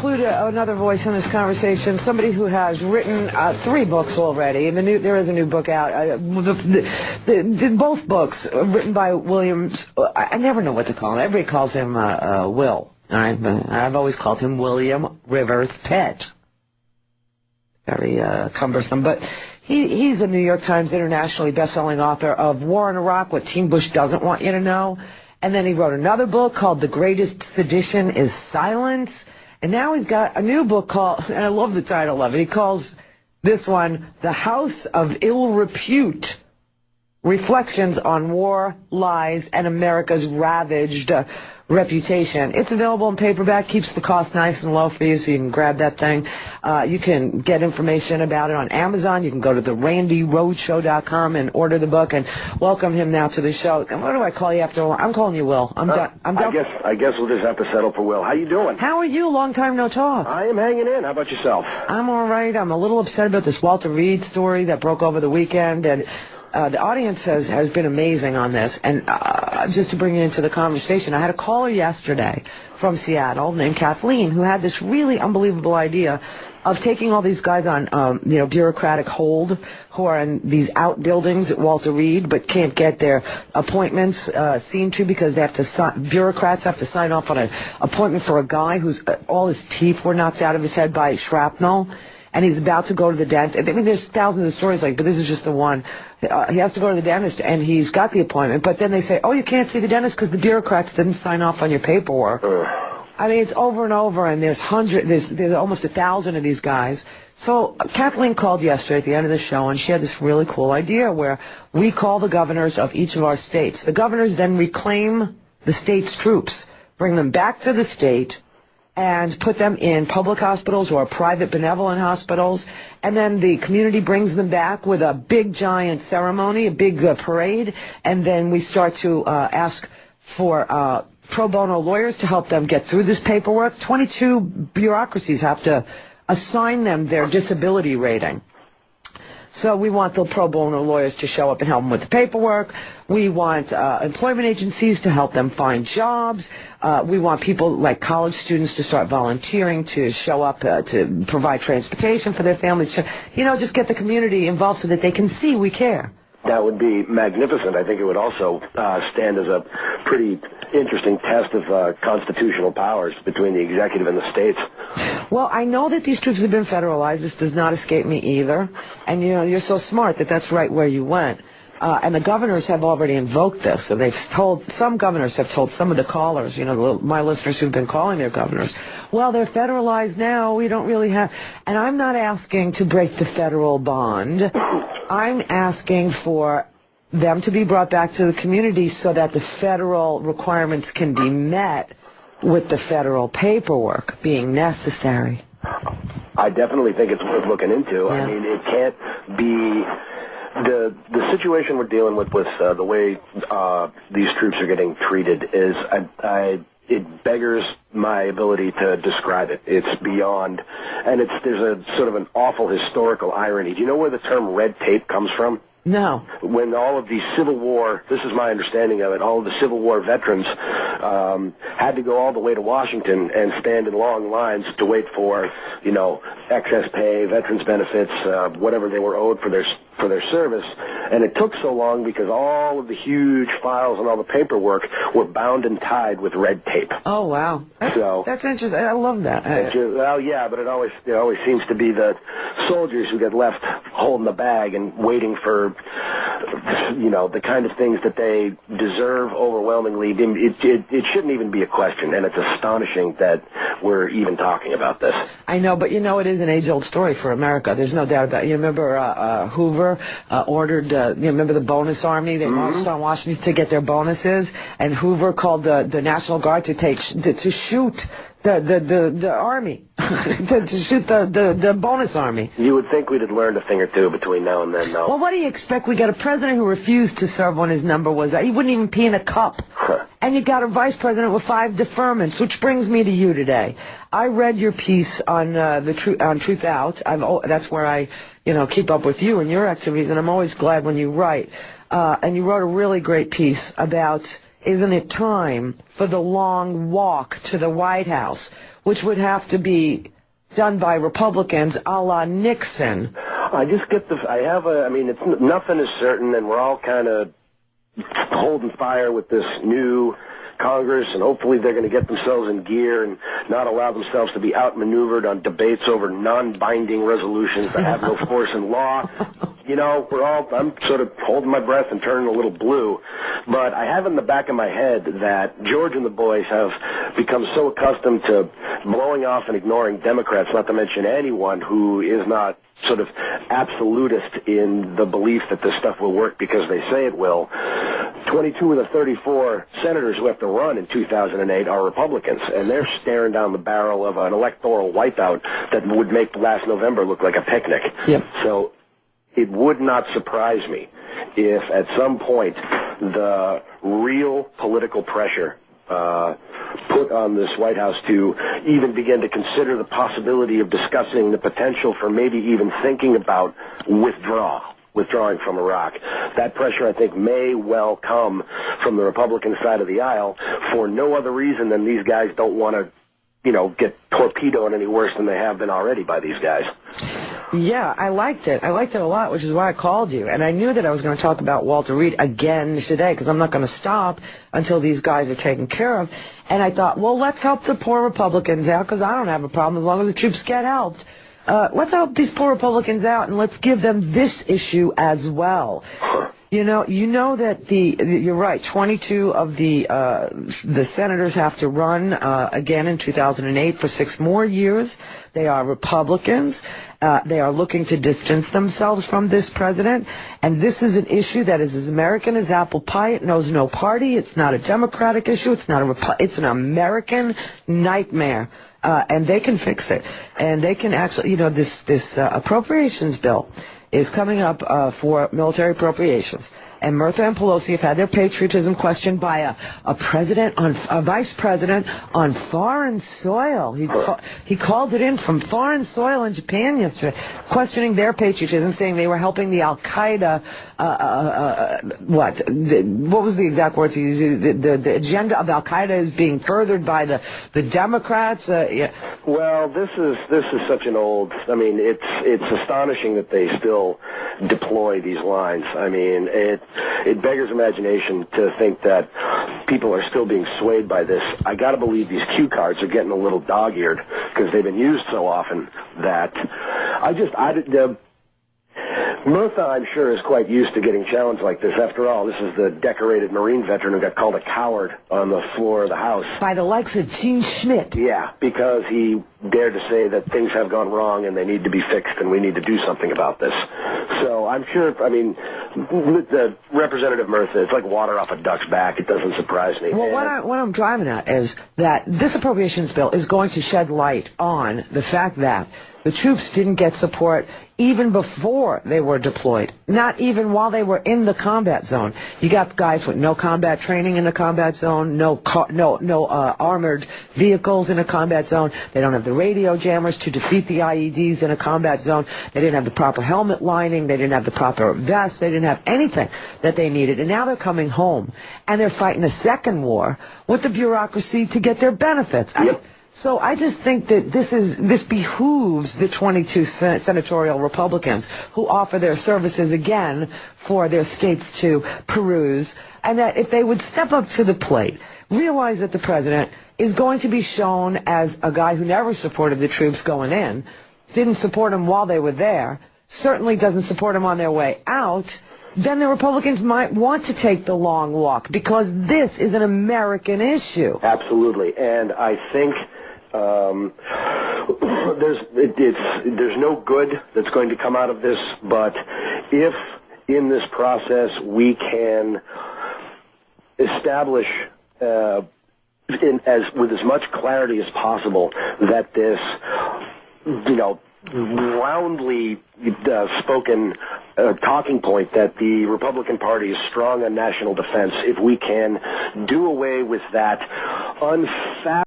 include another voice in this conversation, somebody who has written 3 books already. There is a new book out. Both books written by Williams. I never know what to call him. Everybody calls him Will. All right, but I've always called him William Rivers Pitt. Very cumbersome, but he's a New York Times internationally best-selling author of War in Iraq, What Team Bush Doesn't Want You to Know. And then he wrote another book called The Greatest Sedition is Silence. And now he's got a new book called, and I love the title of it, he calls this one The House of Ill Repute, Reflections on War, Lies, and America's Ravaged Reputation. It's available in paperback, keeps the cost nice and low for you, so you can grab that thing. You can get information about it on Amazon. You can go to the RandiRhodesShow.com and order the book, and welcome him now to the show. And what do I call you after a while? I'm calling you Will. I'm done. I guess we'll just have to settle for Will. How you doing? How are you? Long time no talk. I am hanging in. How about yourself? I'm all right. I'm a little upset about this Walter Reed story that broke over the weekend, and the audience has been amazing on this. And just to bring you into the conversation, I had a caller yesterday from Seattle named Kathleen who had this really unbelievable idea of taking all these guys on, bureaucratic hold who are in these outbuildings at Walter Reed but can't get their appointments seen to because they have to bureaucrats have to sign off on an appointment for a guy whose all his teeth were knocked out of his head by shrapnel. And he's about to go to the dentist. I mean, there's thousands of stories like, but this is just the one. He has to go to the dentist, and he's got the appointment. But then they say, oh, you can't see the dentist because the bureaucrats didn't sign off on your paperwork. I mean, it's over and over, and there's almost 1,000 of these guys. So Kathleen called yesterday at the end of the show, and she had this really cool idea where we call the governors of each of our states. The governors then reclaim the state's troops, bring them back to the state, and put them in public hospitals or private benevolent hospitals, and then the community brings them back with a big giant ceremony, a big parade, and then we start to ask for pro bono lawyers to help them get through this paperwork. 22 bureaucracies have to assign them their disability rating. So we want the pro bono lawyers to show up and help them with the paperwork. We want employment agencies to help them find jobs. We want people like college students to start volunteering to show up to provide transportation for their families. Just get the community involved so that they can see we care. That would be magnificent. I think it would also stand as a pretty interesting test of constitutional powers between the executive and the states. Well, I know that these troops have been federalized. This does not escape me either. And, you're so smart that that's right where you went. And the governors have already invoked this. So some governors have told some of the callers, my listeners who've been calling their governors, well, they're federalized now. We don't really have. And I'm not asking to break the federal bond. I'm asking for them to be brought back to the community so that the federal requirements can be met with the federal paperwork being necessary. I definitely think it's worth looking into. Yeah. I mean, it can't be the situation we're dealing with the way these troops are getting treated is it beggars my ability to describe it. It's beyond, and there's a sort of an awful historical irony. Do you know where the term red tape comes from? No. When all of the Civil War, this is my understanding of it, all of the Civil War veterans had to go all the way to Washington and stand in long lines to wait for, excess pay, veterans benefits, whatever they were owed for their service. And it took so long because all of the huge files and all the paperwork were bound and tied with red tape. Oh, wow. That's interesting. I love that. Well, yeah, but it always seems to be the soldiers who get left holding the bag and waiting for, the kind of things that they deserve overwhelmingly. It shouldn't even be a question, and it's astonishing that we're even talking about this. I know, but it is an age-old story for America. There's no doubt about it. You remember Hoover ordered, remember the bonus army? They marched on Washington to get their bonuses, and Hoover called the National Guard to shoot the army, to shoot the bonus army. You would think we'd have learned a thing or two between now and then, though. Well, what do you expect? We got a president who refused to serve when his number was out. He wouldn't even pee in a cup. And you got a vice president with 5 deferments, which brings me to you today. I read your piece on on Truth Out. That's where I, keep up with you and your activities, and I'm always glad when you write. And you wrote a really great piece about isn't it time for the long walk to the White House, which would have to be done by Republicans a la Nixon? I just get it's nothing is certain, and we're all kind of holding fire with this new Congress, and hopefully they're going to get themselves in gear and not allow themselves to be outmaneuvered on debates over non-binding resolutions that have no force in law. You know, I'm sort of holding my breath and turning a little blue, but I have in the back of my head that George and the boys have become so accustomed to blowing off and ignoring Democrats, not to mention anyone who is not sort of absolutist in the belief that this stuff will work because they say it will. 22 of the 34 senators who have to run in 2008 are Republicans, and they're staring down the barrel of an electoral wipeout that would make last November look like a picnic. Yep. So it would not surprise me if at some point the real political pressure put on this White House to even begin to consider the possibility of discussing the potential for maybe even thinking about withdrawing from Iraq. That pressure, I think, may well come from the Republican side of the aisle for no other reason than these guys don't want to, get torpedoed any worse than they have been already by these guys. Yeah, I liked it. I liked it a lot, which is why I called you. And I knew that I was going to talk about Walter Reed again today because I'm not going to stop until these guys are taken care of. And I thought, well, let's help the poor Republicans out because I don't have a problem as long as the troops get helped. Let's help these poor Republicans out and let's give them this issue as well. You know that you're right. 22 of the senators have to run again in 2008 for 6 more years. They are Republicans. They are looking to distance themselves from this president, and this is an issue that is as American as apple pie. It knows no party. It's not a Democratic issue. It's not it's an American nightmare, and they can fix it. And they can actually, this appropriations bill is coming up for military appropriations. And Murtha and Pelosi have had their patriotism questioned by a vice president on foreign soil. He called it in from foreign soil in Japan yesterday, questioning their patriotism, saying they were helping the Al-Qaeda. What was the exact words he used? The agenda of Al-Qaeda is being furthered by the Democrats. Yeah. Well, this is such an old. I mean, it's astonishing that they still deploy these lines. I mean, it beggars imagination to think that people are still being swayed by this. I got to believe these cue cards are getting a little dog-eared because they've been used so often that Murtha, I'm sure, is quite used to getting challenged like this. After all, this is the decorated Marine veteran who got called a coward on the floor of the House. By the likes of Gene Schmidt. Yeah, because he dared to say that things have gone wrong and they need to be fixed and we need to do something about this. So I'm sure, the Representative Murtha, it's like water off a duck's back. It doesn't surprise me. Well, what I'm driving at is that this appropriations bill is going to shed light on the fact that the troops didn't get support even before they were deployed, not even while they were in the combat zone. You got guys with no combat training in the combat zone, no armored vehicles in a combat zone. They don't have the radio jammers to defeat the IEDs in a combat zone. They didn't have the proper helmet lining. They didn't have the proper vest. They didn't have anything that they needed. And now they're coming home, and they're fighting a second war with the bureaucracy to get their benefits. So I just think that this behooves the 22 senatorial Republicans who offer their services again for their states to peruse, and that if they would step up to the plate, realize that the president is going to be shown as a guy who never supported the troops going in, didn't support them while they were there, certainly doesn't support them on their way out, then the Republicans might want to take the long walk because this is an American issue. Absolutely, and I think there's no good that's going to come out of this, but if in this process we can establish with as much clarity as possible that this, roundly spoken talking point that the Republican Party is strong on national defense, if we can do away with that unfathomable